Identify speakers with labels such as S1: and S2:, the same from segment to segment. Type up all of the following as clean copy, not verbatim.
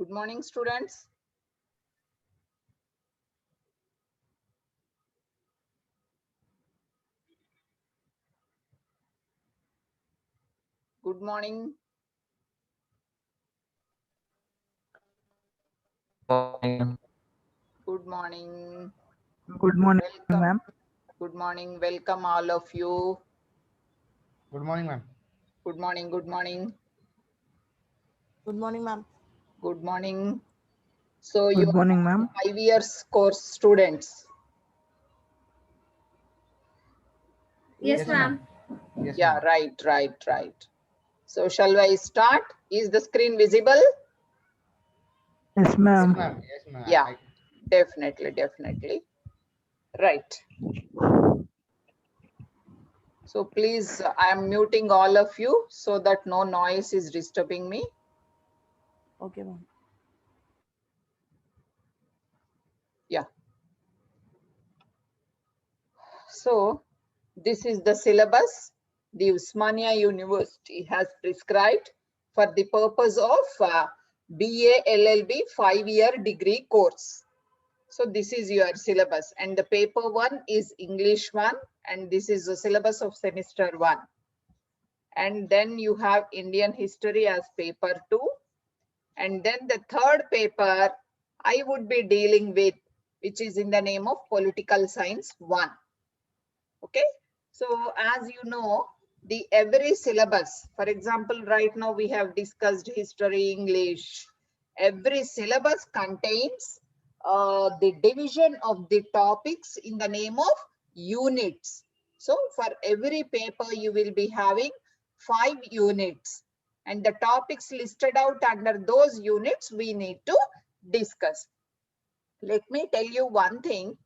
S1: Good morning, students. Good morning. Good morning.
S2: Good morning,
S1: Welcome.
S2: ma'am.
S1: Good morning. Welcome all of you.
S3: Good morning, ma'am.
S1: Good morning. Good morning.
S4: Good morning, ma'am.
S1: Good morning. So you
S2: Good morning, ma'am.
S1: are 5 years course students.
S4: Yes, ma'am.
S3: Yes,
S1: Yeah,
S3: ma'am.
S1: right. So shall I start? Is the screen visible?
S2: Yes,
S3: Yes,
S2: ma'am.
S3: ma'am. Yes, ma'am.
S1: Yeah, definitely. Right. So please, I am muting all of you so that no noise is disturbing me.
S4: Okay, ma'am.
S1: Yeah. So this is the syllabus the Usmania University has prescribed for the purpose of BA LLB 5-year degree course. So this is your syllabus, and the paper 1 is English 1, and this is the syllabus of semester 1. And then you have Indian history as paper 2. And then the third paper I would be dealing with, which is in the name of political science 1. Okay. So as you know, the every syllabus, for example, right now we have discussed history, English. Every syllabus contains the division of the topics in the name of units. So for every paper, you will be having 5 units, and the topics listed out under those units we need to discuss. Let me tell you one thing,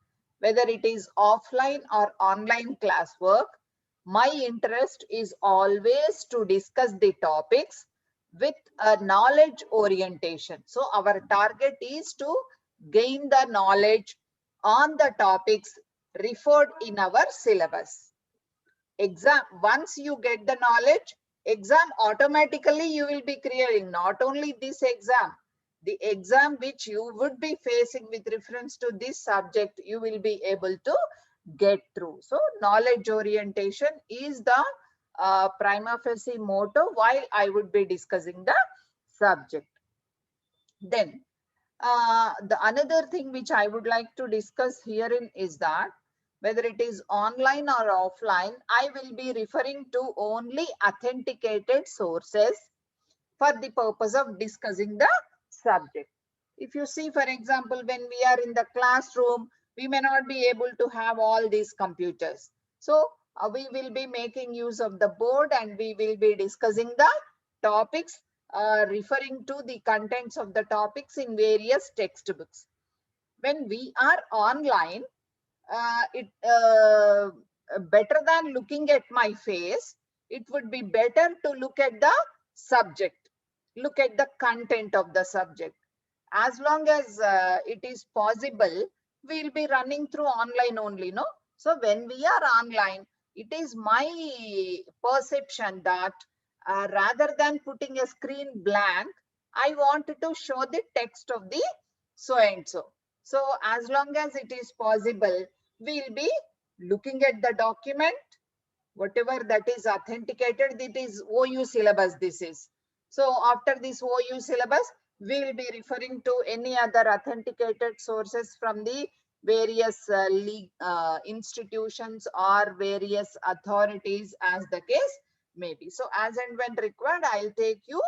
S1: whether it is offline or online classwork, my interest is always to discuss the topics with a knowledge orientation. So our target is to gain the knowledge on the topics referred in our syllabus. Exam, once you get the knowledge, exam automatically you will be clearing. Not only this exam, the exam which you would be facing with reference to this subject, you will be able to get through. So knowledge orientation is the prima facie motto while I would be discussing the subject. Then the another thing which I would like to discuss herein is that whether it is online or offline, I will be referring to only authenticated sources for the purpose of discussing the subject. If you see, for example, when we are in the classroom, we may not be able to have all these computers. So we will be making use of the board, and we will be discussing the topics referring to the contents of the topics in various textbooks. When we are online, it better than looking at my face, it would be better to look at the subject, look at the content of the subject. As long as it is possible, we'll be running through online only, no? So when we are online, it is my perception that rather than putting a screen blank, I wanted to show the text of the so and so. So as long as it is possible, we'll be looking at the document, whatever that is authenticated. It is OU syllabus, this is. So after this OU syllabus, we will be referring to any other authenticated sources from the various institutions or various authorities as the case may be. So as and when required, I'll take you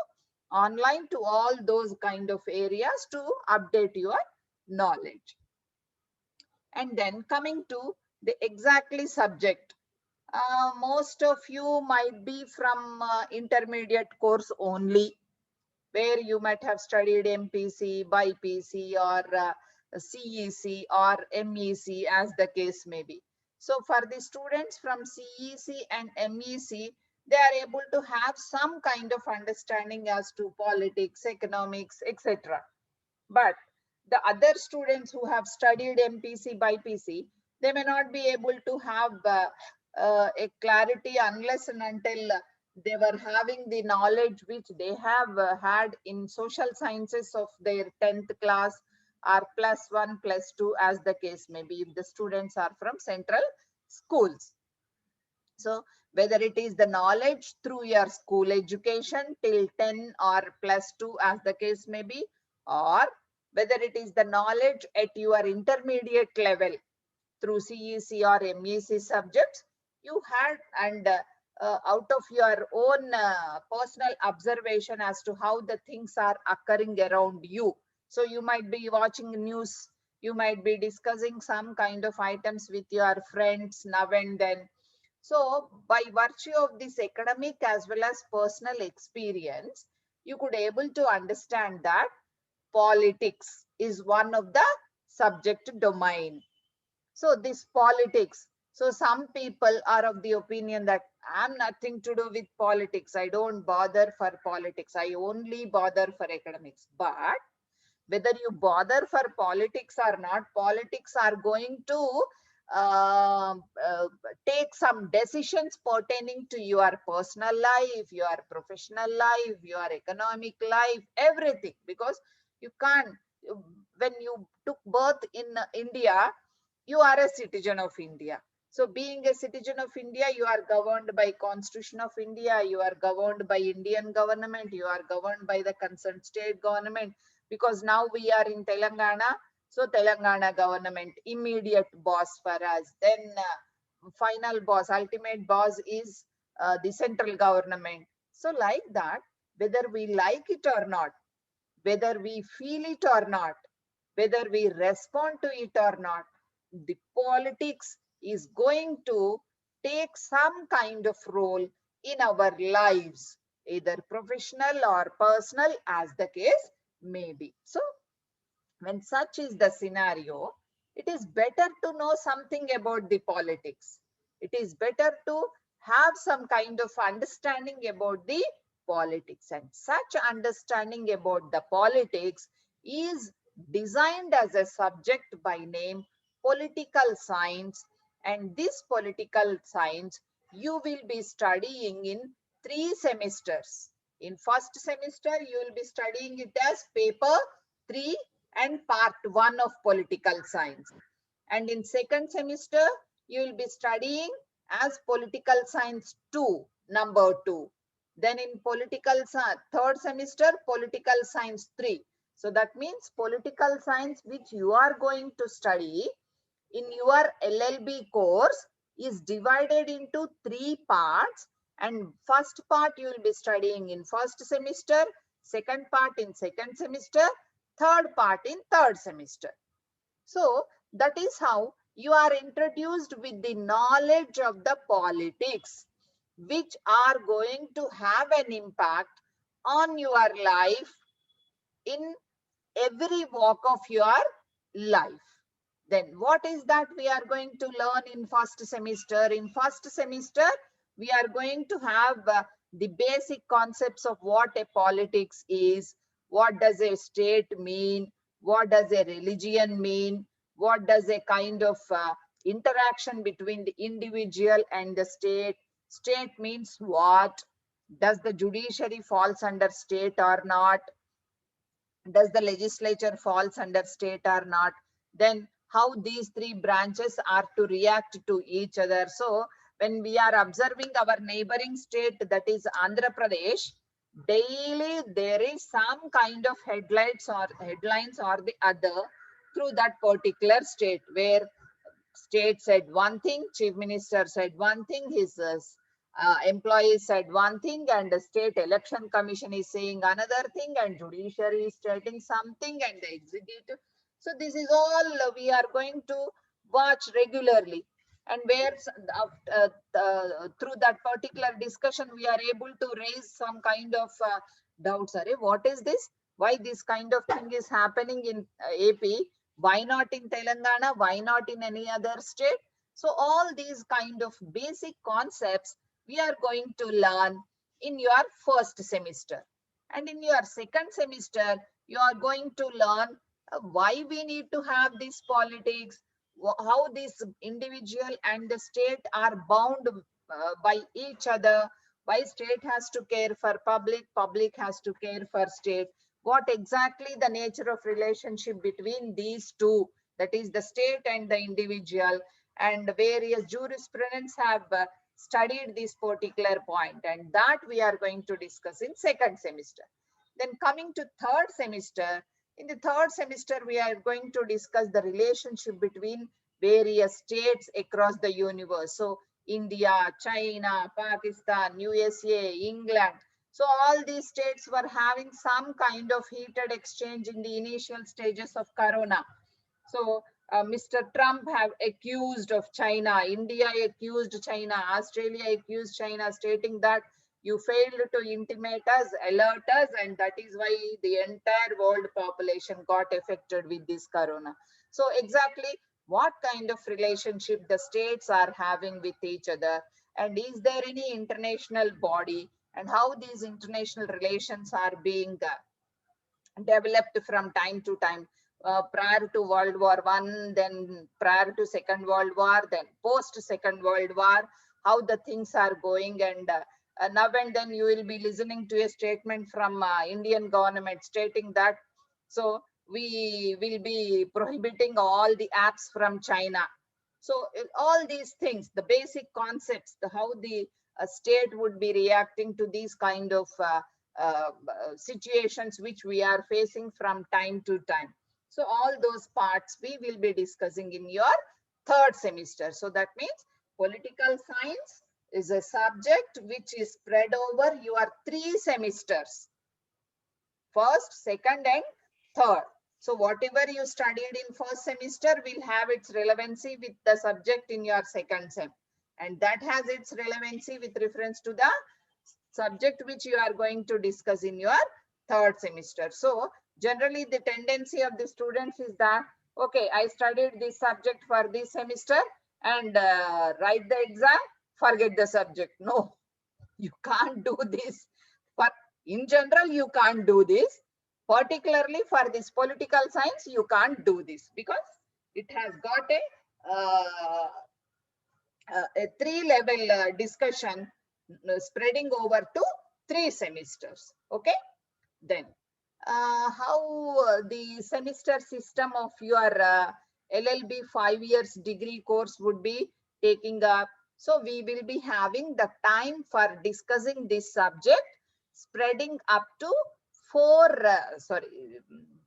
S1: online to all those kind of areas to update your knowledge. And then coming to the exactly subject, most of you might be from intermediate course only, where you might have studied MPC, BIPC, or CEC or MEC as the case may be. So for the students from CEC and MEC, they are able to have some kind of understanding as to politics, economics, etc. But the other students who have studied MPC, BIPC, they may not be able to have a clarity unless and until they were having the knowledge which they have had in social sciences of their 10th class or +1, +2, as the case may be, if the students are from central schools. So whether it is the knowledge through your school education till 10 or +2, as the case may be, or whether it is the knowledge at your intermediate level through CEC or MEC subjects you had, and out of your own personal observation as to how the things are occurring around you. So you might be watching news, you might be discussing some kind of items with your friends now and then. So by virtue of this academic as well as personal experience, you could able to understand that politics is one of the subject domain. So this politics, so some people are of the opinion that I'm nothing to do with politics. I don't bother for politics. I only bother for academics. But whether you bother for politics or not, politics are going to uh, uh, take some decisions pertaining to your personal life, your professional life, your economic life, everything. Because you can't, when you took birth in India, you are a citizen of India. So being a citizen of India, you are governed by Constitution of India, you are governed by Indian government, you are governed by the concerned state government. Because now we are in Telangana, so Telangana government, immediate boss for us. Then final boss, ultimate boss is the central government. So like that, whether we like it or not, whether we feel it or not, whether we respond to it or not, the politics is going to take some kind of role in our lives, either professional or personal, as the case may be. So when such is the scenario, it is better to know something about the politics. It is better to have some kind of understanding about the politics, and such understanding about the politics is designed as a subject by name political science. And this political science you will be studying in 3 semesters. In first semester you will be studying it as paper 3 and part 1 of political science. And in second semester, you will be studying as political science 2, number 2. Then in third semester, political science 3. So that means political science which you are going to study in your LLB course is divided into 3 parts. And first part you will be studying in first semester, second part in second semester, third part in third semester. So that is how you are introduced with the knowledge of the politics, which are going to have an impact on your life in every walk of your life. Then what is that we are going to learn in first semester? In first semester, we are going to have the basic concepts of what a politics is, what does a state mean, what does a religion mean, what does a kind of interaction between the individual and the state. State means what? Does the judiciary falls under state or not? Does the legislature falls under state or not? Then how these 3 branches are to react to each other. So when we are observing our neighboring state, that is Andhra Pradesh, daily there is some kind of headlines or the other through that particular state, where state said one thing, chief minister said one thing, his employees said one thing, and the state election commission is saying another thing, and judiciary is stating something, and the executive. So this is all we are going to watch regularly, and where through that particular discussion we are able to raise some kind of doubts. What is this? Why this kind of thing is happening in AP? Why not in Telangana? Why not in any other state? So all these kind of basic concepts we are going to learn in your first semester. And in your second semester, you are going to learn why we need to have this politics, how this individual and the state are bound by each other, Why state has to care for public, public has to care for state. What exactly the nature of relationship between these two, that is the state and the individual, and various jurisprudence have studied this particular point, and that we are going to discuss in second semester. Then coming to third semester, in the third semester, we are going to discuss the relationship between various states across the universe. So India, China, Pakistan, USA, England. So all these states were having some kind of heated exchange in the initial stages of Corona. So Mr. Trump have accused of China, India accused China, Australia accused China, stating that you failed to intimate us, alert us, and that is why the entire world population got affected with this Corona. So exactly what kind of relationship the states are having with each other, and is there any international body, and how these international relations are being developed from time to time, prior to World War I, then prior to Second World War, then post Second World War, how the things are going. And now and then you will be listening to a statement from Indian government stating that, so we will be prohibiting all the apps from China. So all these things, the basic concepts, how the state would be reacting to these kind of situations which we are facing from time to time. So all those parts we will be discussing in your third semester. So that means political science is a subject which is spread over your 3 semesters. First, second, and third. So whatever you studied in first semester will have its relevancy with the subject in your second sem. And that has its relevancy with reference to the subject which you are going to discuss in your third semester. So generally the tendency of the students is that, okay, I studied this subject for this semester and write the exam, forget the subject. No, you can't do this. But in general, you can't do this. Particularly for this political science, you can't do this because it has got a 3-level discussion spreading over to 3 semesters. Okay, then how the semester system of your LLB 5 years degree course would be taking up. So we will be having the time for discussing this subject spreading up to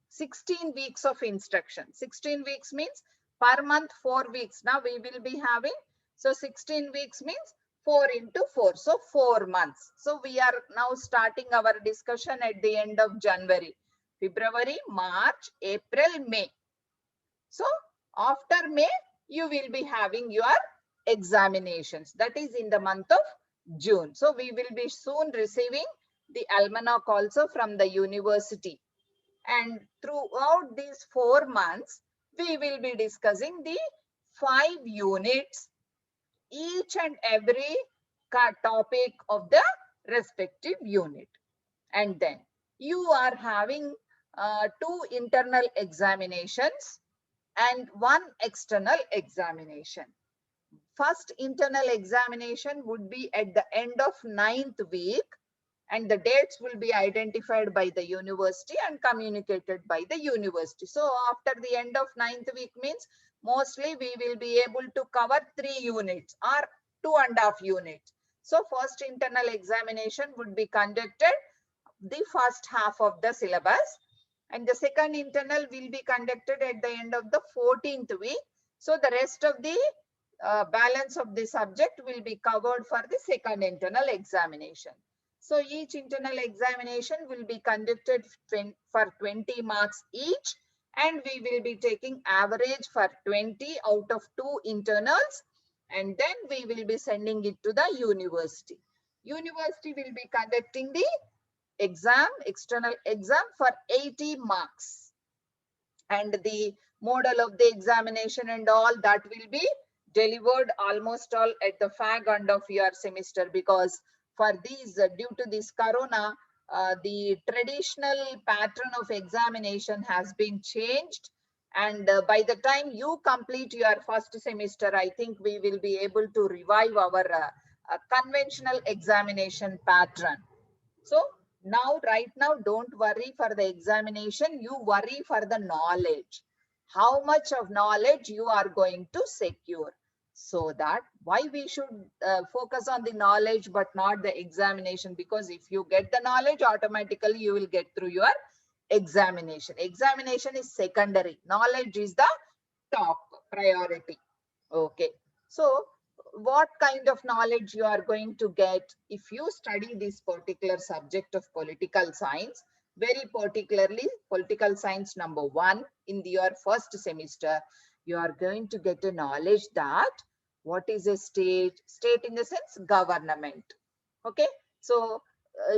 S1: 16 weeks of instruction. 16 weeks means per month 4 weeks. Now we will be having, so 16 weeks means 4 into 4, so 4 months. So we are now starting our discussion at the end of January, February, March, April, May. So after May, you will be having your examinations, that is in the month of June. So we will be soon receiving the almanac also from the university. And throughout these 4 months, we will be discussing the 5 units, each and every topic of the respective unit. And then you are having 2 internal examinations and 1 external examination. First internal examination would be at the end of 9th week, and the dates will be identified by the university and communicated by the university. So after the end of 9th week means mostly we will be able to cover 3 units or 2.5 units. So first internal examination would be conducted the first half of the syllabus, and the second internal will be conducted at the end of the 14th week. So the rest of the balance of the subject will be covered for the second internal examination. So each internal examination will be conducted for 20 marks each, and we will be taking average for 20 out of 2 internals, and then we will be sending it to the university. University will be conducting the exam, external exam for 80 marks. And the model of the examination and all that will be delivered almost all at the fag end of your semester, because for these, due to this Corona, the traditional pattern of examination has been changed. And by the time you complete your first semester, I think we will be able to revive our conventional examination pattern. So now, right now, don't worry for the examination, you worry for the knowledge. How much of knowledge you are going to secure. So that why we should focus on the knowledge but not the examination, because if you get the knowledge, automatically you will get through your examination. Examination is secondary, knowledge is the top priority. Okay, so what kind of knowledge you are going to get if you study this particular subject of political science, very particularly political science number 1 in your first semester? You are going to get a knowledge that what is a state in the sense government. Okay, so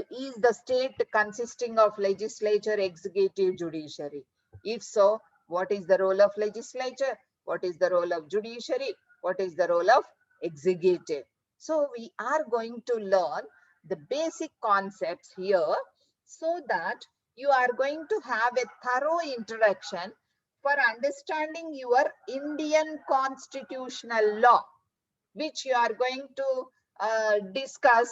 S1: is the state consisting of legislature, executive, judiciary? If so, what is the role of legislature, what is the role of judiciary, what is the role of executive? So we are going to learn the basic concepts here, so that you are going to have a thorough introduction for understanding your Indian constitutional law, which you are going to discuss.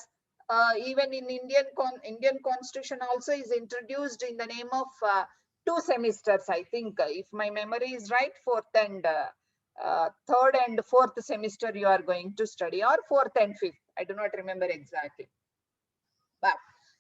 S1: Even in Indian constitution also is introduced in the name of 2 semesters, I think, if my memory is right, 4th and 3rd and 4th semester you are going to study, or 4th and 5th, I do not remember exactly. But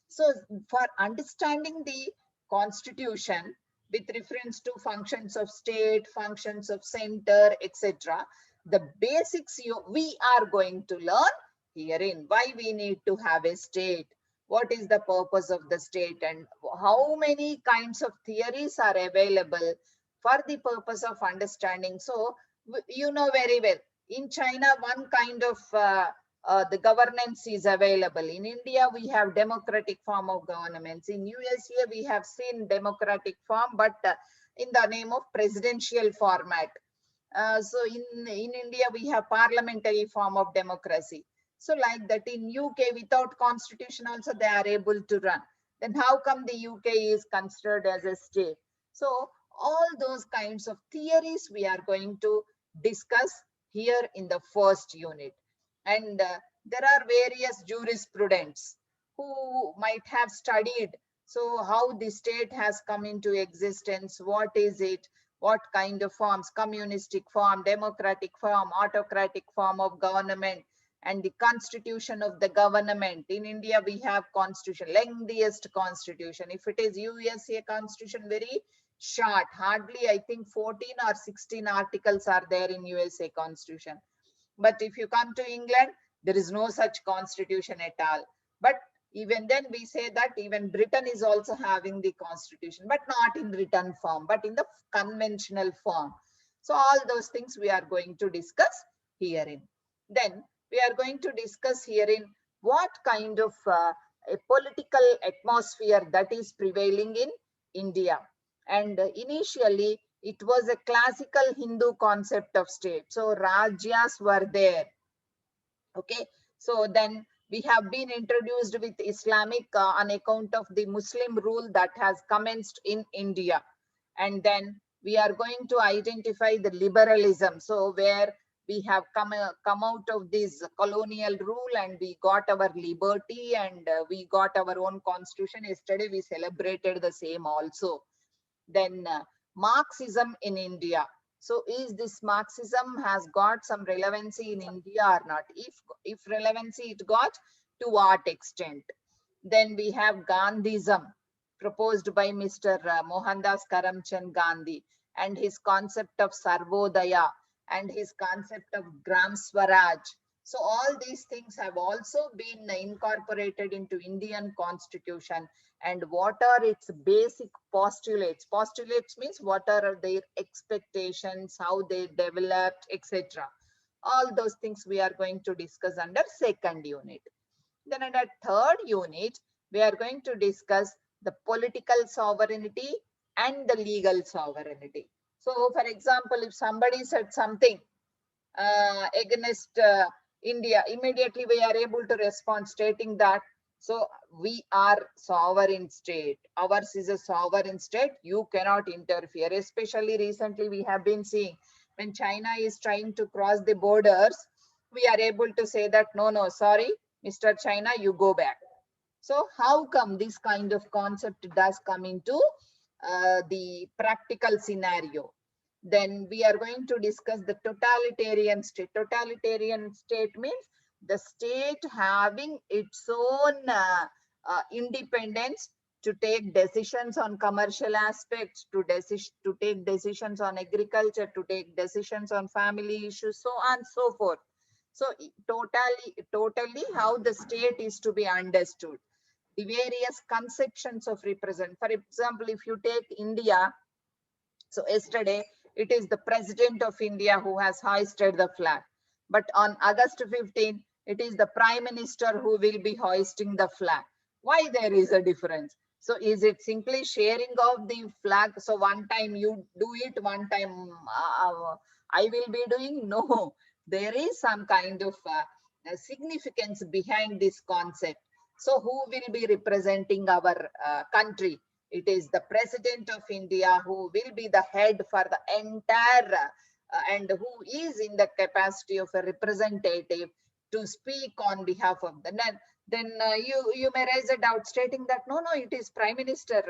S1: so for understanding the constitution with reference to functions of state, functions of center, etc., the basics we are going to learn herein. Why we need to have a state, what is the purpose of the state, and how many kinds of theories are available for the purpose of understanding. So you know very well, in China one kind of the governance is available. In India, we have democratic form of governments. In USA, we have seen democratic form, but in the name of presidential format. So in India, we have parliamentary form of democracy. So like that, in UK, without constitution also they are able to run. Then how come the UK is considered as a state? So all those kinds of theories we are going to discuss here in the first unit. And there are various jurisprudents who might have studied, so how the state has come into existence, what is it, what kind of forms, communistic form, democratic form, autocratic form of government, and the constitution of the government. In India, we have constitution, lengthiest constitution. If it is USA constitution, very short, hardly I think 14 or 16 articles are there in USA constitution. But if you come to England, there is no such constitution at all. But even then we say that even Britain is also having the constitution, but not in written form, but in the conventional form. So all those things we are going to discuss herein. Then we are going to discuss herein what kind of a political atmosphere that is prevailing in India. And initially, it was a classical Hindu concept of state. So Rajyas were there. Okay. So then we have been introduced with Islamic on account of the Muslim rule that has commenced in India. And then we are going to identify the liberalism. So where we have come out of this colonial rule and we got our liberty and we got our own constitution. Yesterday we celebrated the same also. Then Marxism in India. So is this Marxism has got some relevancy in India or not? If relevancy it got, to what extent? Then we have Gandhism proposed by Mr. Mohandas Karamchand Gandhi, and his concept of Sarvodaya and his concept of Gram Swaraj. So all these things have also been incorporated into Indian constitution. And what are its basic postulates? Postulates means what are their expectations, how they developed, etc. All those things we are going to discuss under second unit. Then under third unit, we are going to discuss the political sovereignty and the legal sovereignty. So for example, if somebody said something against India, immediately we are able to respond stating that, so we are sovereign state. Ours is a sovereign state. You cannot interfere. Especially recently we have been seeing when China is trying to cross the borders, we are able to say that, no, sorry, Mr. China, you go back. So how come this kind of concept does come into the practical scenario? Then we are going to discuss the totalitarian state. Totalitarian state means the state having its own independence to take decisions on commercial aspects, to take decisions on agriculture, to take decisions on family issues, so on and so forth. So totally how the state is to be understood. The various conceptions of represent. For example, if you take India, so yesterday it is the President of India who has hoisted the flag. But on August 15, it is the Prime Minister who will be hoisting the flag. Why there is a difference? So is it simply sharing of the flag? So one time you do it, one time I will be doing? No, there is some kind of significance behind this concept. So who will be representing our country? It is the President of India who will be the head for the entire and who is in the capacity of a representative to speak on behalf of the nation. Then you may raise a doubt stating that no, it is Prime Minister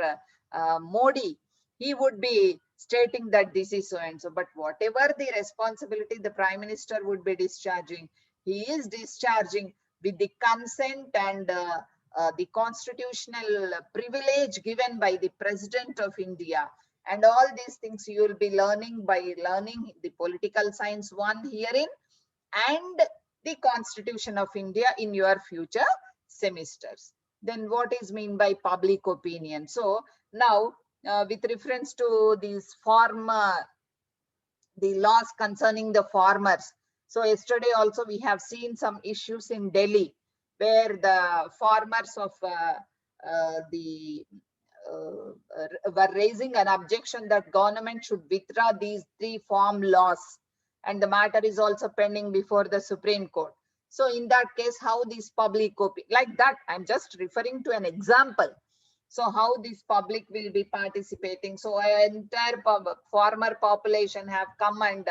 S1: Modi. He would be stating that this is so and so, but whatever the responsibility the Prime Minister would be discharging, he is discharging with the consent and the constitutional privilege given by the President of India. And all these things you will be learning by learning the political science 1 herein and the Constitution of India in your future semesters. Then what is mean by public opinion? So now with reference to these the laws concerning the farmers. So yesterday also we have seen some issues in Delhi where the farmers of were raising an objection that government should withdraw these 3 farm laws, and the matter is also pending before the Supreme Court. So in that case, how this public opinion, like that, I'm just referring to an example. So how this public will be participating. So an entire farmer population have come and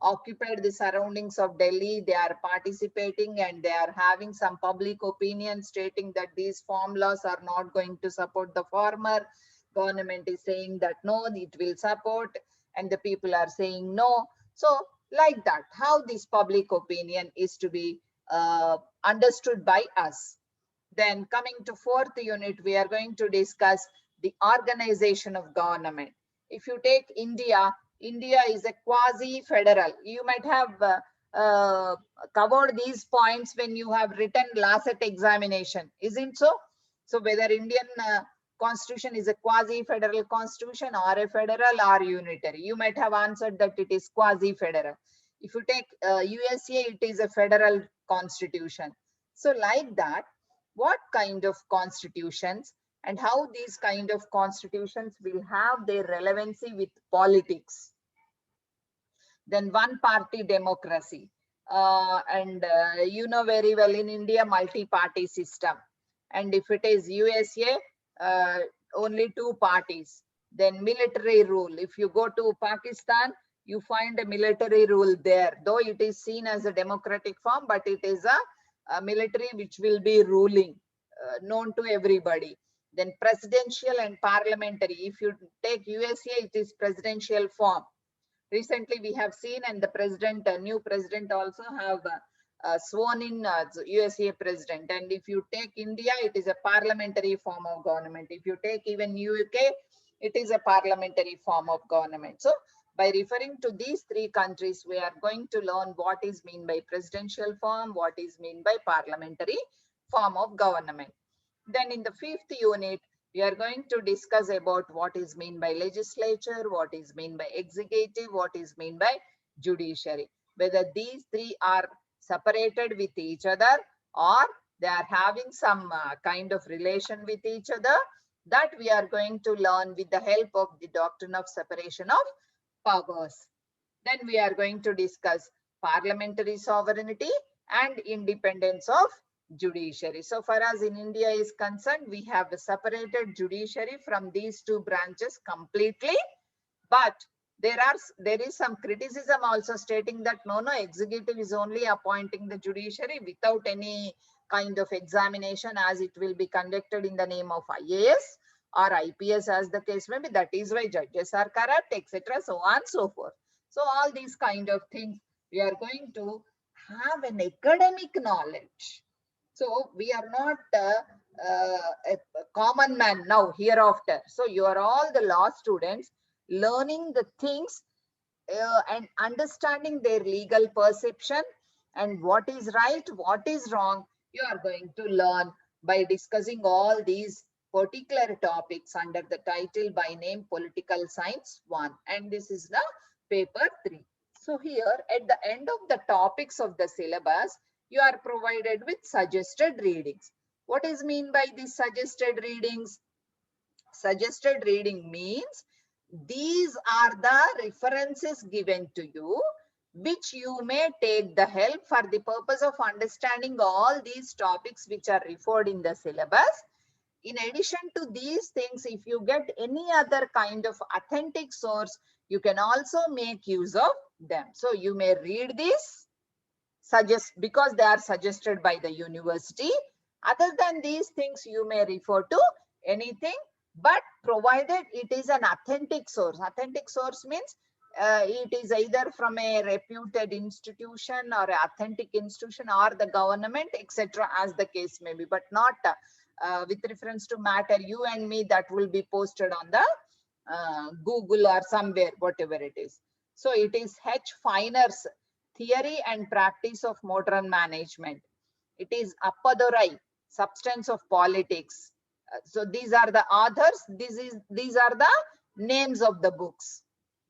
S1: occupied the surroundings of Delhi. They are participating and they are having some public opinion stating that these farm laws are not going to support the farmer. Government is saying that no, it will support, and the people are saying no. So like that, how this public opinion is to be understood by us. Then coming to 4th unit, we are going to discuss the organization of government. If you take India, India is a quasi-federal. You might have covered these points when you have written LACET examination, isn't so? So whether Indian constitution is a quasi-federal constitution or a federal or unitary, you might have answered that it is quasi-federal. If you take USA, it is a federal constitution. So like that, what kind of constitutions and how these kind of constitutions will have their relevancy with politics. Then one party democracy. You know very well in India, multi-party system. And if it is USA, only 2 parties. Then military rule. If you go to Pakistan, you find a military rule there, though it is seen as a democratic form, but it is a military which will be ruling, known to everybody. Then presidential and parliamentary. If you take USA, it is presidential form. Recently we have seen, and the president, new president also have sworn in USA president. And if you take India, it is a parliamentary form of government. If you take even UK, it is a parliamentary form of government. So by referring to these 3 countries, we are going to learn what is mean by presidential form, what is mean by parliamentary form of government. Then in the 5th unit, we are going to discuss about what is mean by legislature, what is mean by executive, what is mean by judiciary. Whether these 3 are separated with each other or they are having some kind of relation with each other, that we are going to learn with the help of the doctrine of separation of powers. Then we are going to discuss parliamentary sovereignty and independence of judiciary. So far as in India is concerned, we have separated judiciary from these 2 branches completely. But There is some criticism also stating that no, executive is only appointing the judiciary without any kind of examination, as it will be conducted in the name of IAS or IPS, as the case may be. That is why judges are corrupt, etc., so on and so forth. So all these kind of things we are going to have an academic knowledge. So we are not a common man now hereafter. So you are all the law students learning the things and understanding their legal perception and what is right, what is wrong. You are going to learn by discussing all these particular topics under the title by name Political Science 1, and this is the paper 3. So here at the end of the topics of the syllabus, you are provided with suggested readings. What is mean by these suggested readings? Suggested reading means these are the references given to you, which you may take the help for the purpose of understanding all these topics which are referred in the syllabus. In addition to these things, if you get any other kind of authentic source, you can also make use of them. So you may read this, because they are suggested by the university. Other than these things, you may refer to anything, but provided it is an authentic source. Authentic source means it is either from a reputed institution or an authentic institution or the government, etc., as the case may be, but not with reference to matter you and me that will be posted on the Google or somewhere, whatever it is. So it is H. Finer's Theory and Practice of Modern Management. It is Appadurai, Substance of Politics. So these are the authors. These are the names of the books.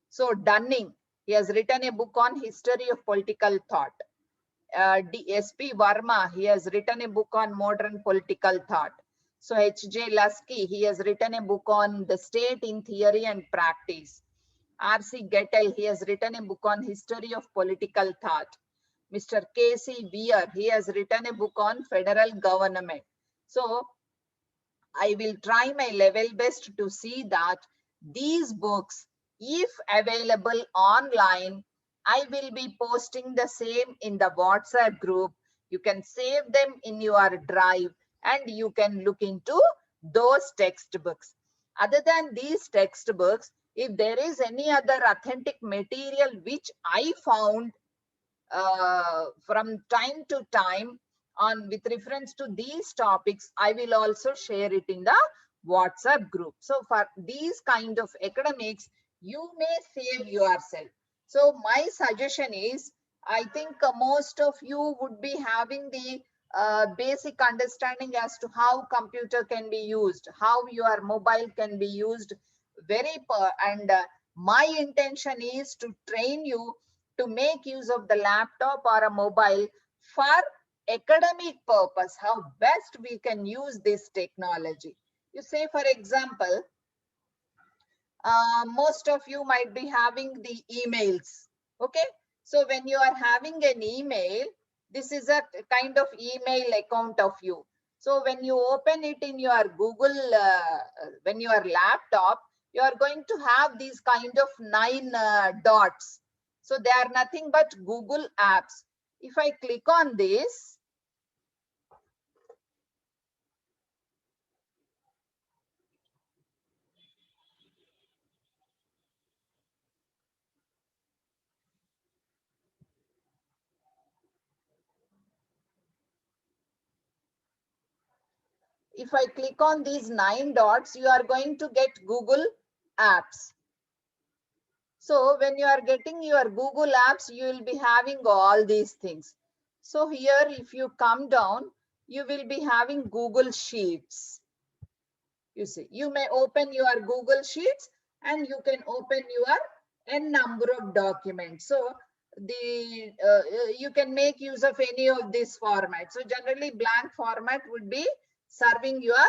S1: So Dunning, he has written a book on history of political thought. S.P. Verma, he has written a book on modern political thought. So H.J. Lusky, he has written a book on the state in theory and practice. R.C. Gettel, he has written a book on history of political thought. Mr. K.C. Weir, he has written a book on federal government. So I will try my level best to see that these books, if available online, I will be posting the same in the WhatsApp group. You can save them in your drive and you can look into those textbooks. Other than these textbooks, if there is any other authentic material which I found from time to time on with reference to these topics, I will also share it in the WhatsApp group. So for these kind of academics, you may save yourself. So my suggestion is, I think most of you would be having the basic understanding as to how computer can be used, how your mobile can be used and my intention is to train you to make use of the laptop or a mobile for academic purpose, how best we can use this technology. You say, for example, most of you might be having the emails. Okay. So when you are having an email, this is a kind of email account of you. So when you open it in your Google, when your laptop, you are going to have these kind of 9 dots. So they are nothing but Google apps. If I click on this, if I click on these 9 dots, you are going to get Google apps. So when you are getting your Google apps, you will be having all these things. So here, if you come down, you will be having Google Sheets. You see, you may open your Google Sheets and you can open your n number of documents. So you can make use of any of these formats. So generally blank format would be serving your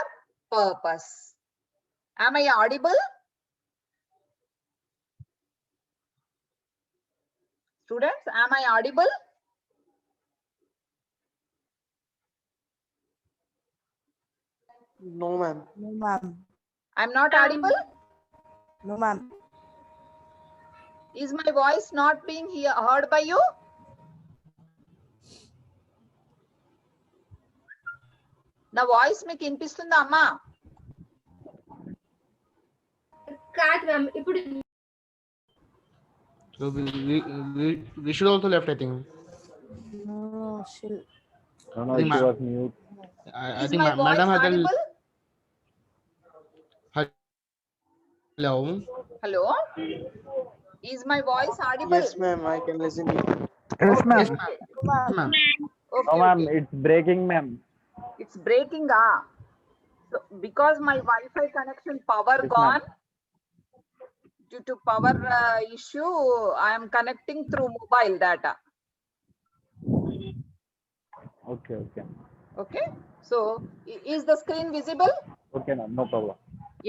S1: purpose. Am I audible? Students, am I audible?
S5: No, ma'am.
S4: No, ma'am.
S1: I'm not audible?
S4: No, ma'am.
S1: Is my voice not being heard by you? నా voice మీకు వినిపిస్తుందా అమ్మా?
S5: కాదు ma'am ఇప్పుడు
S3: So we should also left, I think.
S4: No, she'll.
S6: No, no,
S3: I think
S6: it was mute.
S3: I
S1: Is
S3: think
S1: my voice
S3: madam has a
S1: audible?
S3: hello.
S1: Hello? Is my voice audible?
S7: Yes, ma'am. I can listen to you.
S2: Yes, ma'am.
S3: Yes, ma'am.
S1: Okay,
S6: No, ma'am,
S1: okay.
S6: it's breaking, ma'am.
S1: It's breaking. So because my Wi-Fi connection power
S6: Yes,
S1: gone,
S6: ma'am.
S1: due to power issue, I am connecting through mobile data.
S6: Okay, okay.
S1: Okay. So is the screen visible?
S6: Okay, ma'am, no problem.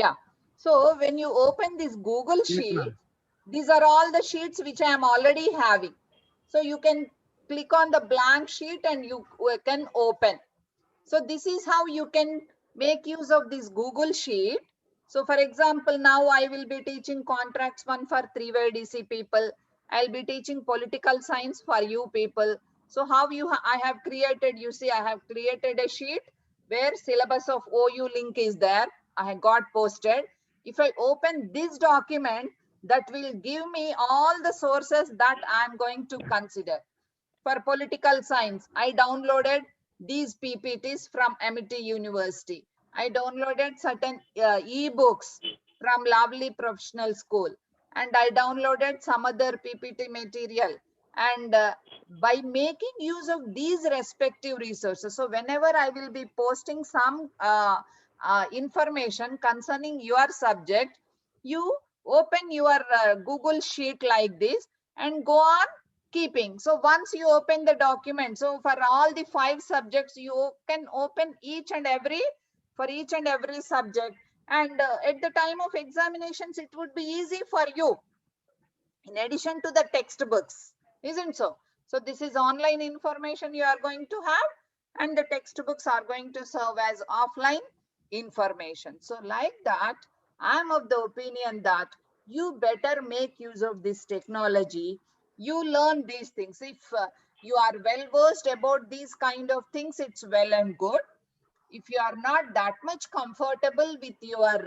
S1: Yeah. So when you open this Google
S3: Yes,
S1: sheet,
S3: ma'am.
S1: these are all the sheets which I am already having. So you can click on the blank sheet and you can open. So this is how you can make use of this Google sheet. So for example, now I will be teaching contracts 1 for 3-way DC people. I'll be teaching political science for you people. So how I have created, you see, I have created a sheet where syllabus of OU link is there. I have got posted. If I open this document, that will give me all the sources that I'm going to consider. For political science, I downloaded these PPTs from Amity University. I downloaded certain e-books from Lovely Professional School, and I downloaded some other PPT material. And by making use of these respective resources, so whenever I will be posting some information concerning your subject, you open your Google sheet like this and go on keeping. So once you open the document, so for all the 5 subjects, you can open each and every subject, and at the time of examinations, it would be easy for you, in addition to the textbooks, isn't so? So this is online information you are going to have, and the textbooks are going to serve as offline information. So like that, I am of the opinion that you better make use of this technology. You learn these things. If you are well versed about these kind of things, it's well and good. If you are not that much comfortable with your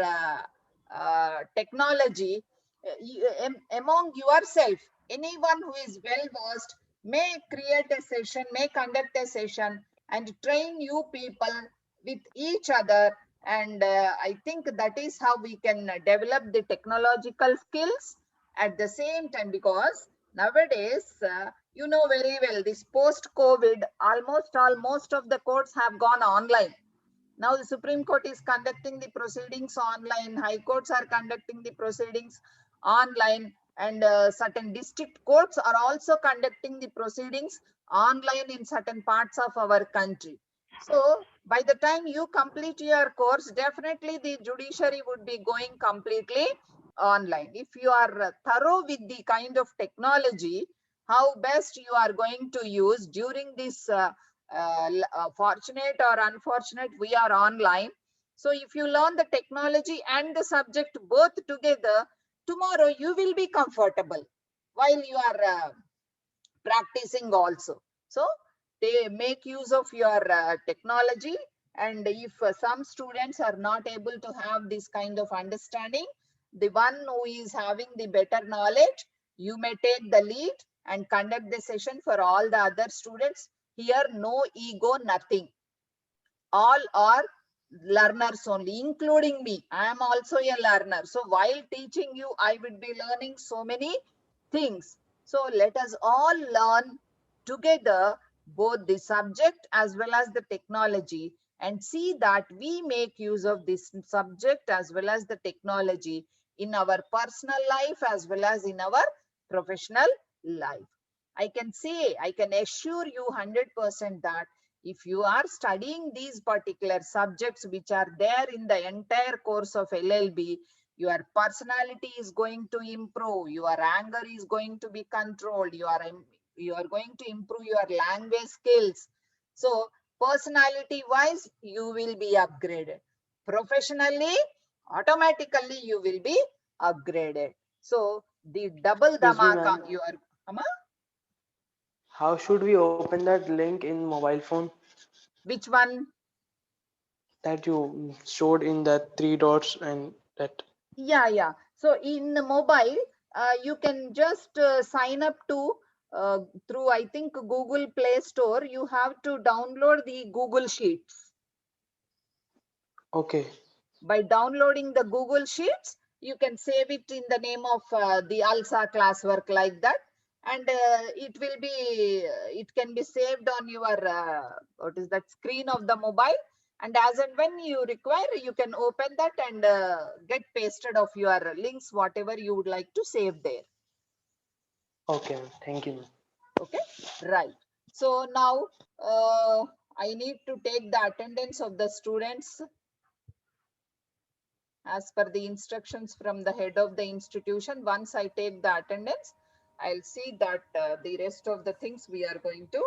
S1: technology, among yourself, anyone who is well versed may create a session, may conduct a session and train you people with each other. And I think that is how we can develop the technological skills at the same time, because nowadays, you know very well, this post-COVID, almost of the courts have gone online. Now the Supreme Court is conducting the proceedings online, High Courts are conducting the proceedings online, and certain district courts are also conducting the proceedings online in certain parts of our country. So by the time you complete your course, definitely the judiciary would be going completely online. If you are thorough with the kind of technology, how best you are going to use during this fortunate or unfortunate, we are online. So if you learn the technology and the subject both together, tomorrow you will be comfortable while you are practicing also. So they make use of your technology, and if some students are not able to have this kind of understanding, the one who is having the better knowledge, you may take the lead and conduct the session for all the other students. Here, no ego, nothing. All are learners only, including me. I am also a learner. So while teaching you, I would be learning so many things. So let us all learn together both the subject as well as the technology, and see that we make use of this subject as well as the technology in our personal life as well as in our professional life. I can say, I can assure you 100% that if you are studying these particular subjects which are there in the entire course of LLB, your personality is going to improve, your anger is going to be controlled, you are going to improve your language skills. So personality wise, you will be upgraded. Professionally, automatically you will be upgraded. So The double
S7: Excuse me,
S1: dhamaka.
S7: ma'am.
S1: You are, Amma?
S7: How should we open that link in mobile phone
S1: Which one?
S7: that you showed in that three dots and that?
S1: Yeah. So in the mobile, you can just sign up to through, I think, Google Play Store. You have to download the Google Sheets.
S7: Okay.
S1: By downloading the Google Sheets, you can save it in the name of the ALSA classwork like that, and it can be saved on your what is that, screen of the mobile, and as and when you require, you can open that and get pasted of your links, whatever you would like to save there.
S7: Okay, ma'am. Thank you, ma'am.
S1: Okay, right. So now I need to take the attendance of the students as per the instructions from the head of the institution. Once I take the attendance, I'll see that the rest of the things we are going to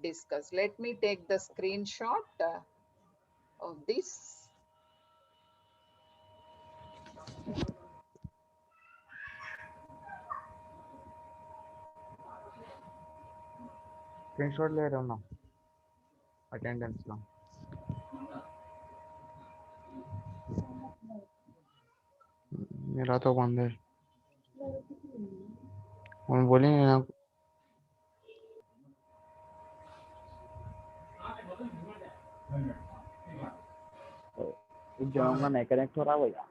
S1: discuss. Let me take the screenshot of this.
S3: Screenshot ले रहा हूँ ना attendance का मेरा तो बंद है हम बोलेंगे ना
S6: जाऊंगा, नहीं कनेक्ट हो रहा भैया।